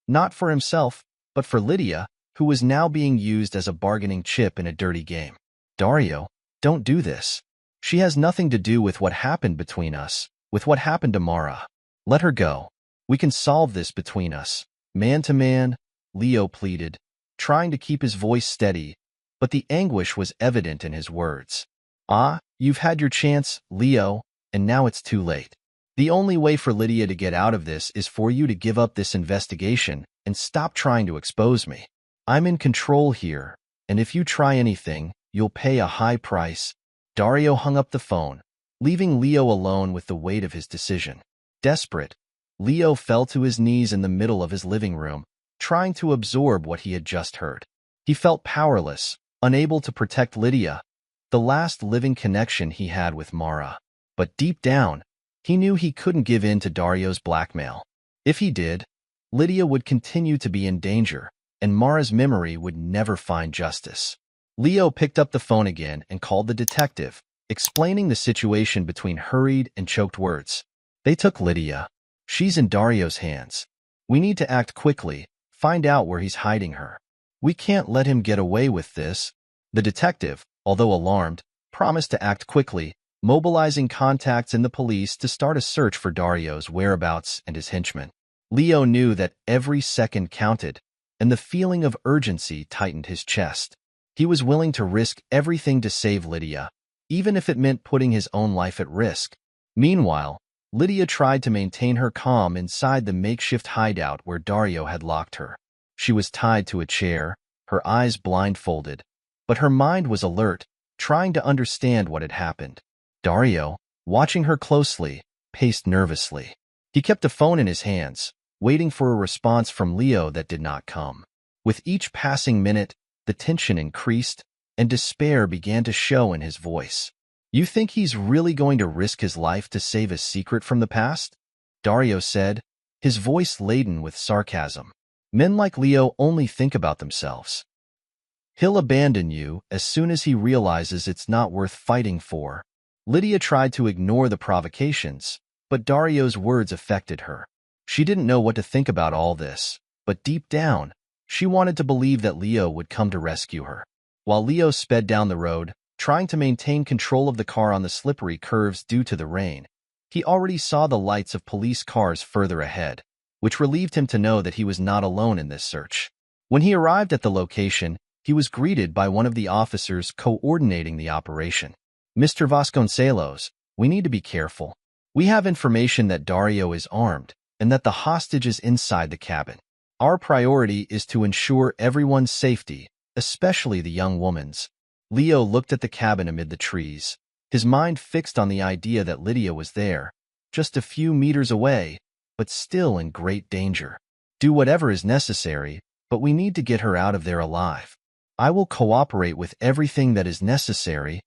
Not for himself, but for Lydia, who was now being used as a bargaining chip in a dirty game. "Dario, don't do this. She has nothing to do with what happened between us, with what happened to Mara. Let her go. We can solve this between us, man to man," Leo pleaded, trying to keep his voice steady, but the anguish was evident in his words. You've had your chance, Leo, and now it's too late. The only way for Lydia to get out of this is for you to give up this investigation and stop trying to expose me. I'm in control here, and if you try anything, you'll pay a high price." Dario hung up the phone, leaving Leo alone with the weight of his decision. Desperate, Leo fell to his knees in the middle of his living room, trying to absorb what he had just heard. He felt powerless, unable to protect Lydia, the last living connection he had with Mara. But deep down, he knew he couldn't give in to Dario's blackmail. If he did, Lydia would continue to be in danger, and Mara's memory would never find justice. Leo picked up the phone again and called the detective, explaining the situation between hurried and choked words. "They took Lydia. She's in Dario's hands. We need to act quickly, find out where he's hiding her. We can't let him get away with this." The detective, although alarmed, promised to act quickly, mobilizing contacts in the police to start a search for Dario's whereabouts and his henchmen. Leo knew that every second counted, and the feeling of urgency tightened his chest. He was willing to risk everything to save Lydia, even if it meant putting his own life at risk. Meanwhile, Lydia tried to maintain her calm inside the makeshift hideout where Dario had locked her. She was tied to a chair, her eyes blindfolded, but her mind was alert, trying to understand what had happened. Dario, watching her closely, paced nervously. He kept the phone in his hands, waiting for a response from Leo that did not come. With each passing minute, the tension increased, and despair began to show in his voice. "You think he's really going to risk his life to save a secret from the past?" Dario said, his voice laden with sarcasm. "Men like Leo only think about themselves. He'll abandon you as soon as he realizes it's not worth fighting for." Lydia tried to ignore the provocations, but Dario's words affected her. She didn't know what to think about all this, but deep down, she wanted to believe that Leo would come to rescue her. While Leo sped down the road, trying to maintain control of the car on the slippery curves due to the rain, he already saw the lights of police cars further ahead, which relieved him to know that he was not alone in this search. When he arrived at the location, he was greeted by one of the officers coordinating the operation. "Mr. Vasconcelos, we need to be careful. We have information that Dario is armed and that the hostage is inside the cabin. Our priority is to ensure everyone's safety, especially the young woman's." Leo looked at the cabin amid the trees, his mind fixed on the idea that Lydia was there, just a few meters away, but still in great danger. "Do whatever is necessary, but we need to get her out of there alive." "I will cooperate with everything that is necessary."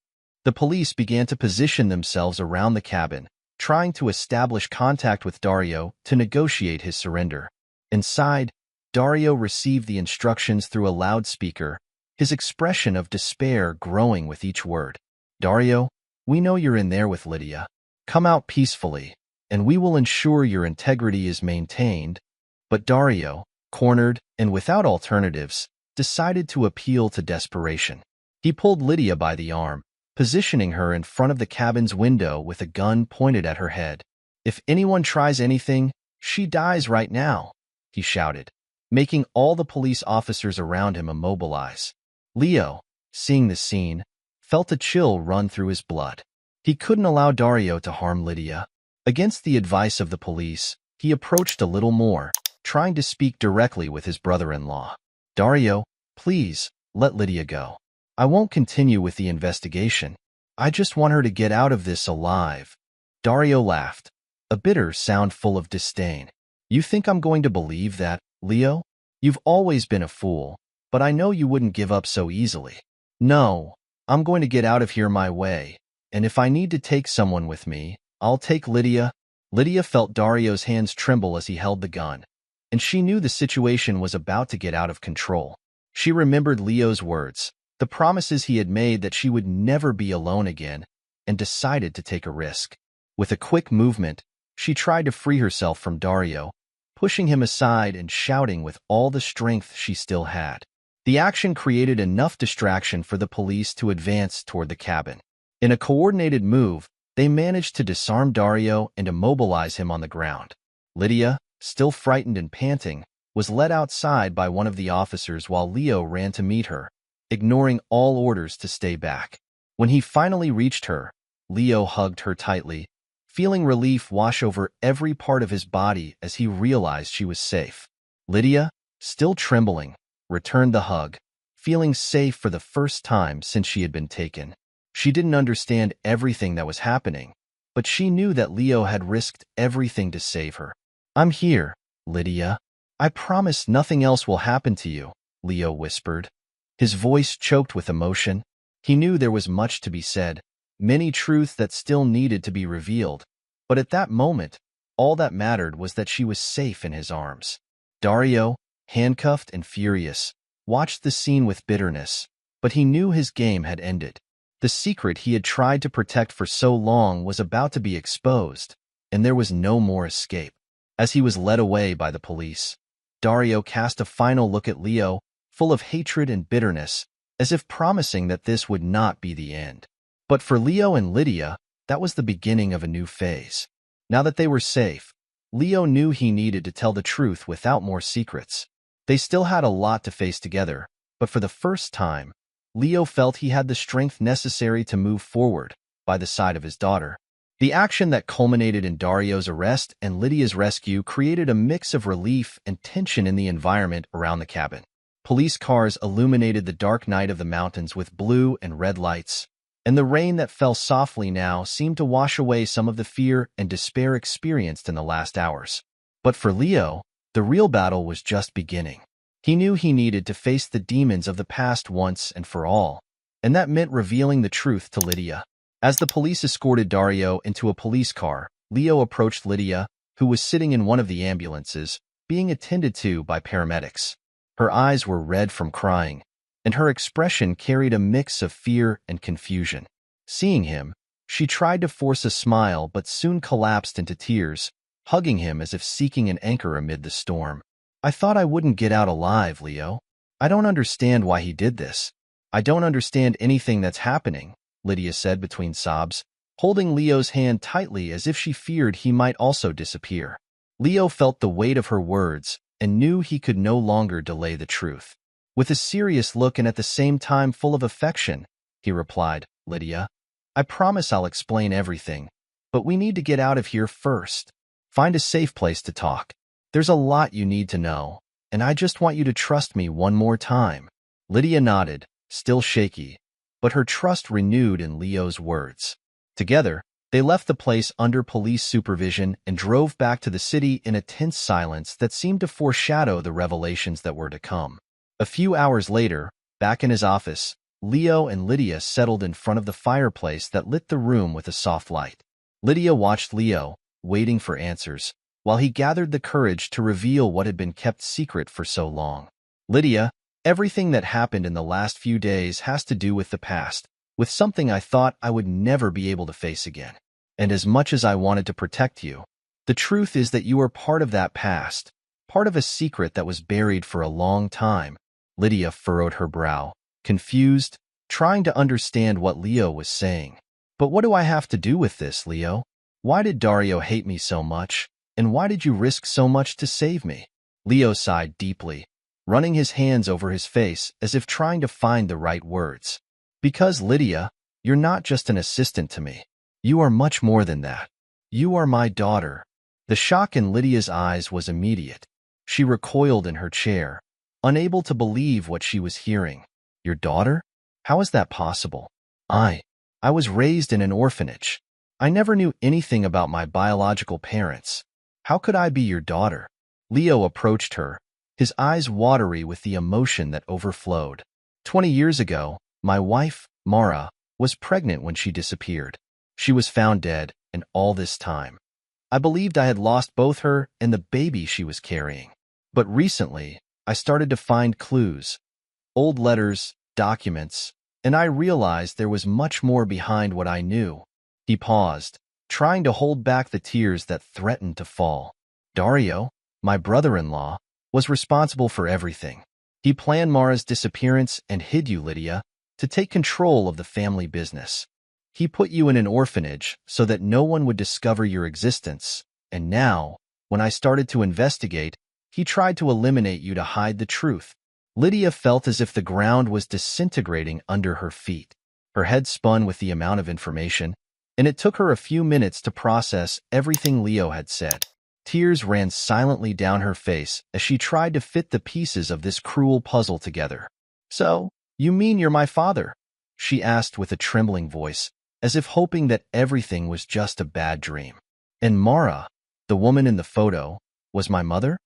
The police began to position themselves around the cabin, trying to establish contact with Dario to negotiate his surrender. Inside, Dario received the instructions through a loudspeaker, his expression of despair growing with each word. "Dario, we know you're in there with Lydia. Come out peacefully, and we will ensure your integrity is maintained." But Dario, cornered and without alternatives, decided to appeal to desperation. He pulled Lydia by the arm, positioning her in front of the cabin's window with a gun pointed at her head. "If anyone tries anything, she dies right now," he shouted, making all the police officers around him immobilize. Leo, seeing the scene, felt a chill run through his blood. He couldn't allow Dario to harm Lydia. Against the advice of the police, he approached a little more, trying to speak directly with his brother-in-law. "Dario, please, let Lydia go. I won't continue with the investigation. I just want her to get out of this alive." Dario laughed, a bitter sound full of disdain. "You think I'm going to believe that, Leo? You've always been a fool, but I know you wouldn't give up so easily. No, I'm going to get out of here my way, and if I need to take someone with me, I'll take Lydia." Lydia felt Dario's hands tremble as he held the gun, and she knew the situation was about to get out of control. She remembered Leo's words, the promises he had made that she would never be alone again, and decided to take a risk. With a quick movement, she tried to free herself from Dario, pushing him aside and shouting with all the strength she still had. The action created enough distraction for the police to advance toward the cabin. In a coordinated move, they managed to disarm Dario and immobilize him on the ground. Lydia, still frightened and panting, was led outside by one of the officers while Leo ran to meet her, ignoring all orders to stay back. When he finally reached her, Leo hugged her tightly, feeling relief wash over every part of his body as he realized she was safe. Lydia, still trembling, returned the hug, feeling safe for the first time since she had been taken. She didn't understand everything that was happening, but she knew that Leo had risked everything to save her. "I'm here, Lydia. I promise nothing else will happen to you," Leo whispered. His voice choked with emotion. He knew there was much to be said, many truths that still needed to be revealed, but at that moment, all that mattered was that she was safe in his arms. Dario, handcuffed and furious, watched the scene with bitterness, but he knew his game had ended. The secret he had tried to protect for so long was about to be exposed, and there was no more escape. As he was led away by the police, Dario cast a final look at Leo, full of hatred and bitterness, as if promising that this would not be the end. But for Leo and Lydia, that was the beginning of a new phase. Now that they were safe, Leo knew he needed to tell the truth without more secrets. They still had a lot to face together, but for the first time, Leo felt he had the strength necessary to move forward by the side of his daughter. The action that culminated in Dario's arrest and Lydia's rescue created a mix of relief and tension in the environment around the cabin. Police cars illuminated the dark night of the mountains with blue and red lights, and the rain that fell softly now seemed to wash away some of the fear and despair experienced in the last hours. But for Leo, The real battle was just beginning. He knew he needed to face the demons of the past once and for all, and that meant revealing the truth to Lydia. As the police escorted Dario into a police car, Leo approached Lydia, who was sitting in one of the ambulances, being attended to by paramedics. Her eyes were red from crying, and her expression carried a mix of fear and confusion. Seeing him, she tried to force a smile but soon collapsed into tears, hugging him as if seeking an anchor amid the storm. "I thought I wouldn't get out alive, Leo. I don't understand why he did this. I don't understand anything that's happening," Lydia said between sobs, holding Leo's hand tightly as if she feared he might also disappear. Leo felt the weight of her words and knew he could no longer delay the truth. With a serious look and at the same time full of affection, he replied, "Lydia, I promise I'll explain everything, but we need to get out of here first. Find a safe place to talk. There's a lot you need to know, and I just want you to trust me one more time." Lydia nodded, still shaky, but her trust renewed in Leo's words. Together, they left the place under police supervision and drove back to the city in a tense silence that seemed to foreshadow the revelations that were to come. A few hours later, back in his office, Leo and Lydia settled in front of the fireplace that lit the room with a soft light. Lydia watched Leo, waiting for answers, while he gathered the courage to reveal what had been kept secret for so long. "Lydia, everything that happened in the last few days has to do with the past, with something I thought I would never be able to face again. And as much as I wanted to protect you, the truth is that you are part of that past, part of a secret that was buried for a long time." Lydia furrowed her brow, confused, trying to understand what Leo was saying. "But what do I have to do with this, Leo? Why did Dario hate me so much, and why did you risk so much to save me?" Leo sighed deeply, running his hands over his face as if trying to find the right words. "Because, Lydia, you're not just an assistant to me. You are much more than that. You are my daughter." The shock in Lydia's eyes was immediate. She recoiled in her chair, unable to believe what she was hearing. "Your daughter? How is that possible? I was raised in an orphanage. I never knew anything about my biological parents. How could I be your daughter?" Leo approached her, his eyes watery with the emotion that overflowed. 20 years ago, my wife, Mara, was pregnant when she disappeared. She was found dead, and all this time, I believed I had lost both her and the baby she was carrying. But recently, I started to find clues, old letters, documents, and I realized there was much more behind what I knew. He paused, trying to hold back the tears that threatened to fall. "Dario, my brother-in-law, was responsible for everything. He planned Mara's disappearance and hid you, Lydia, to take control of the family business. He put you in an orphanage so that no one would discover your existence, and now, when I started to investigate, he tried to eliminate you to hide the truth." Lydia felt as if the ground was disintegrating under her feet. Her head spun with the amount of information, and it took her a few minutes to process everything Leo had said. Tears ran silently down her face as she tried to fit the pieces of this cruel puzzle together. "So, you mean you're my father?" she asked with a trembling voice, as if hoping that everything was just a bad dream. "And Mara, the woman in the photo, was my mother?"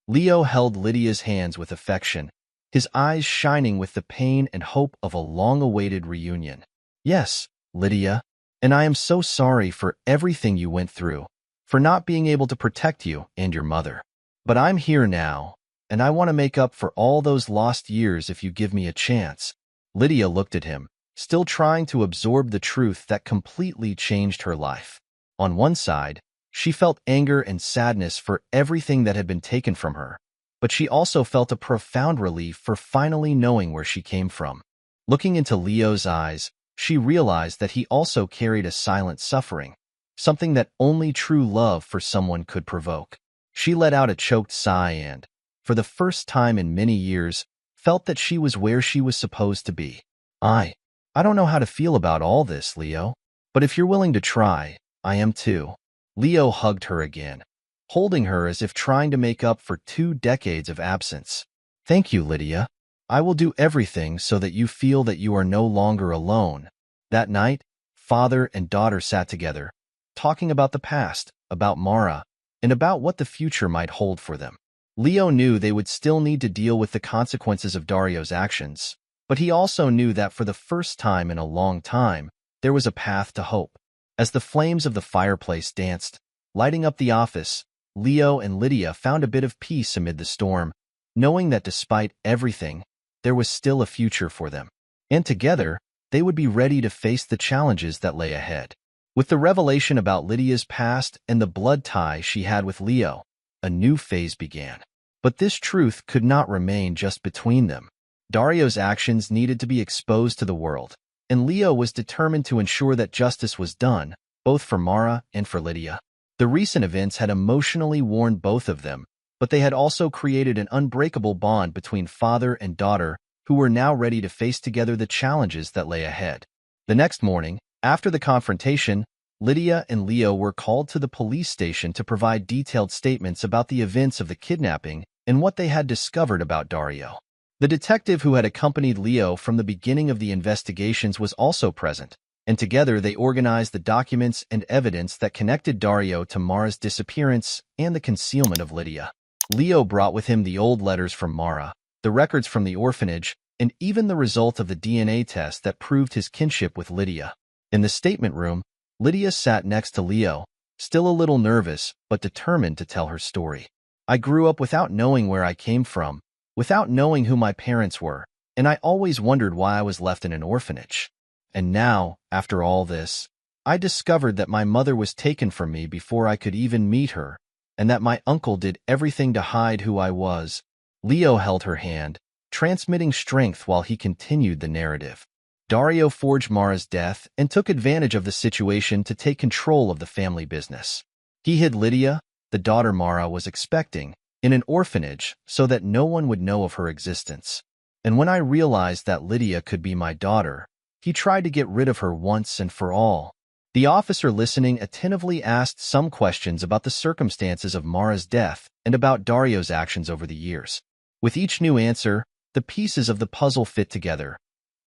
Leo held Lydia's hands with affection, his eyes shining with the pain and hope of a long-awaited reunion. "Yes, Lydia, and I am so sorry for everything you went through, for not being able to protect you and your mother. But I'm here now, and I want to make up for all those lost years if you give me a chance." Lydia looked at him, still trying to absorb the truth that completely changed her life. On one side, she felt anger and sadness for everything that had been taken from her, but she also felt a profound relief for finally knowing where she came from. Looking into Leo's eyes, she realized that he also carried a silent suffering, something that only true love for someone could provoke. She let out a choked sigh and, for the first time in many years, felt that she was where she was supposed to be. I don't know how to feel about all this, Leo, but if you're willing to try, I am too." Leo hugged her again, holding her as if trying to make up for 2 decades of absence. "Thank you, Lydia. I will do everything so that you feel that you are no longer alone." That night, father and daughter sat together, talking about the past, about Mara, and about what the future might hold for them. Leo knew they would still need to deal with the consequences of Dario's actions, but he also knew that for the first time in a long time, there was a path to hope. As the flames of the fireplace danced, lighting up the office, Leo and Lydia found a bit of peace amid the storm, knowing that despite everything, there was still a future for them. And together, they would be ready to face the challenges that lay ahead. With the revelation about Lydia's past and the blood tie she had with Leo, a new phase began. But this truth could not remain just between them. Dario's actions needed to be exposed to the world, and Leo was determined to ensure that justice was done, both for Mara and for Lydia. The recent events had emotionally worn both of them, but they had also created an unbreakable bond between father and daughter who were now ready to face together the challenges that lay ahead. The next morning, after the confrontation, Lydia and Leo were called to the police station to provide detailed statements about the events of the kidnapping and what they had discovered about Dario. The detective who had accompanied Leo from the beginning of the investigations was also present, and together they organized the documents and evidence that connected Dario to Mara's disappearance and the concealment of Lydia. Leo brought with him the old letters from Mara, the records from the orphanage, and even the result of the DNA test that proved his kinship with Lydia. In the statement room, Lydia sat next to Leo, still a little nervous but determined to tell her story. "I grew up without knowing where I came from, without knowing who my parents were, and I always wondered why I was left in an orphanage. And now, after all this, I discovered that my mother was taken from me before I could even meet her, and that my uncle did everything to hide who I was." Leo held her hand, transmitting strength while he continued the narrative. Dario forged Mara's death and took advantage of the situation to take control of the family business. He hid Lydia, the daughter Mara was expecting, in an orphanage so that no one would know of her existence. And when I realized that Lydia could be my daughter, he tried to get rid of her once and for all. The officer listening attentively asked some questions about the circumstances of Mara's death and about Dario's actions over the years. With each new answer, the pieces of the puzzle fit together,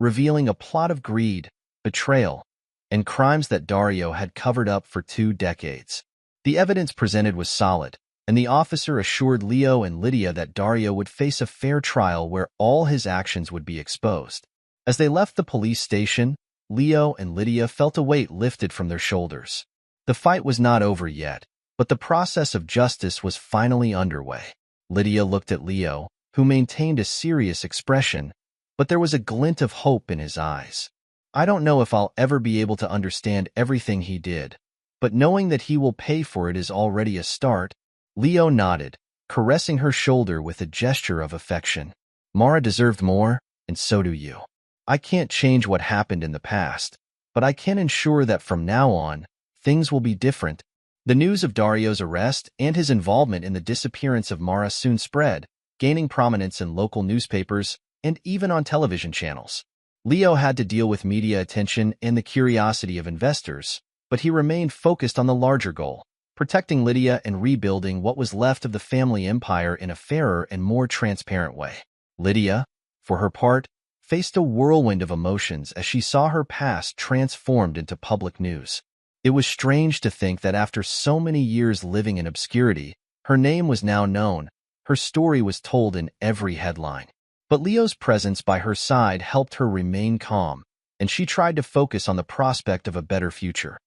revealing a plot of greed, betrayal, and crimes that Dario had covered up for 2 decades. The evidence presented was solid, and the officer assured Leo and Lydia that Dario would face a fair trial where all his actions would be exposed. As they left the police station, Leo and Lydia felt a weight lifted from their shoulders. The fight was not over yet, but the process of justice was finally underway. Lydia looked at Leo, who maintained a serious expression, but there was a glint of hope in his eyes. "I don't know if I'll ever be able to understand everything he did, but knowing that he will pay for it is already a start." Leo nodded, caressing her shoulder with a gesture of affection. "Mara deserved more, and so do you. I can't change what happened in the past, but I can ensure that from now on, things will be different." The news of Dario's arrest and his involvement in the disappearance of Mara soon spread, gaining prominence in local newspapers and even on television channels. Leo had to deal with media attention and the curiosity of investors, but he remained focused on the larger goal, protecting Lydia and rebuilding what was left of the family empire in a fairer and more transparent way. Lydia, for her part, faced a whirlwind of emotions as she saw her past transformed into public news. It was strange to think that after so many years living in obscurity, her name was now known, her story was told in every headline. But Leo's presence by her side helped her remain calm, and she tried to focus on the prospect of a better future.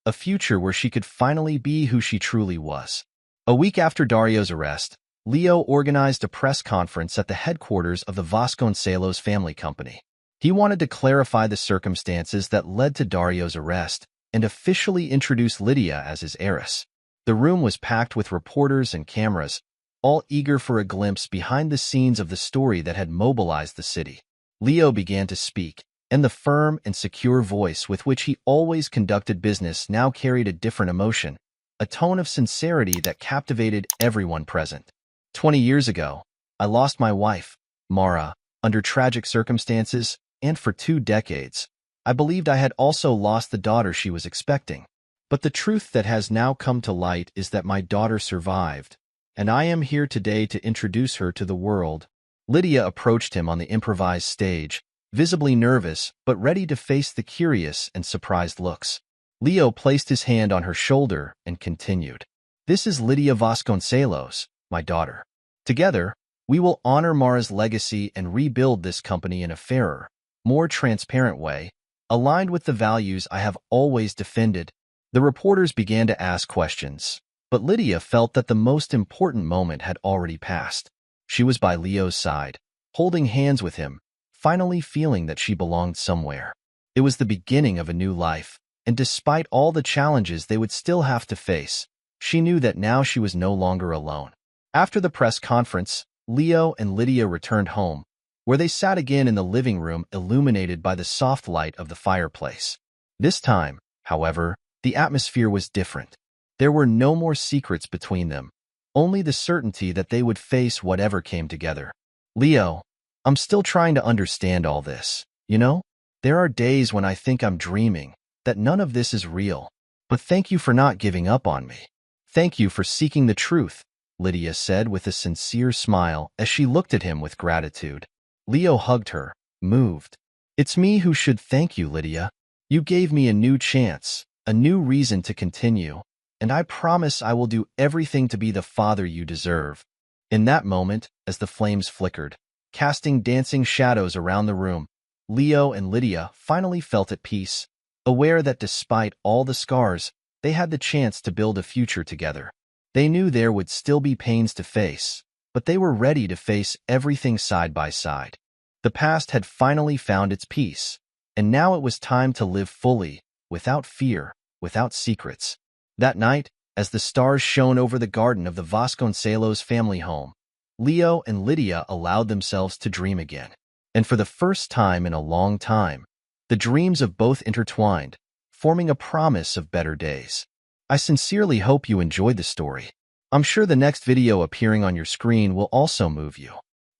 A future where she could finally be who she truly was. A week after Dario's arrest, Leo organized a press conference at the headquarters of the Vasconcelos family company. He wanted to clarify the circumstances that led to Dario's arrest and officially introduce Lydia as his heiress. The room was packed with reporters and cameras, all eager for a glimpse behind the scenes of the story that had mobilized the city. Leo began to speak, and the firm and secure voice with which he always conducted business now carried a different emotion, a tone of sincerity that captivated everyone present. 20 years ago, I lost my wife, Mara, under tragic circumstances, and for 2 decades, I believed I had also lost the daughter she was expecting. But the truth that has now come to light is that my daughter survived, and I am here today to introduce her to the world. Lydia approached him on the improvised stage, visibly nervous but ready to face the curious and surprised looks. Leo placed his hand on her shoulder and continued. "This is Lydia Vasconcelos, my daughter. Together, we will honor Mara's legacy and rebuild this company in a fairer, more transparent way, aligned with the values I have always defended. The reporters began to ask questions, but Lydia felt that the most important moment had already passed. She was by Leo's side, holding hands with him, finally feeling that she belonged somewhere. It was the beginning of a new life, and despite all the challenges they would still have to face, she knew that now she was no longer alone. After the press conference, Leo and Lydia returned home, where they sat again in the living room illuminated by the soft light of the fireplace. This time, however, the atmosphere was different. There were no more secrets between them, only the certainty that they would face whatever came together. Leo, I'm still trying to understand all this, you know? There are days when I think I'm dreaming, that none of this is real. But thank you for not giving up on me. Thank you for seeking the truth, Lydia said with a sincere smile as she looked at him with gratitude. Leo hugged her, moved. It's me who should thank you, Lydia. You gave me a new chance, a new reason to continue, and I promise I will do everything to be the father you deserve. In that moment, as the flames flickered, casting dancing shadows around the room, Leo and Lydia finally felt at peace, aware that despite all the scars, they had the chance to build a future together. They knew there would still be pains to face, but they were ready to face everything side by side. The past had finally found its peace, and now it was time to live fully, without fear, without secrets. That night, as the stars shone over the garden of the Vasconcelos family home, Leo and Lydia allowed themselves to dream again. And for the first time in a long time, the dreams of both intertwined, forming a promise of better days. I sincerely hope you enjoyed the story. I'm sure the next video appearing on your screen will also move you.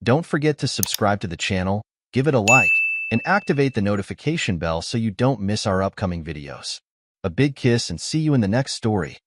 Don't forget to subscribe to the channel, give it a like, and activate the notification bell so you don't miss our upcoming videos. A big kiss and see you in the next story.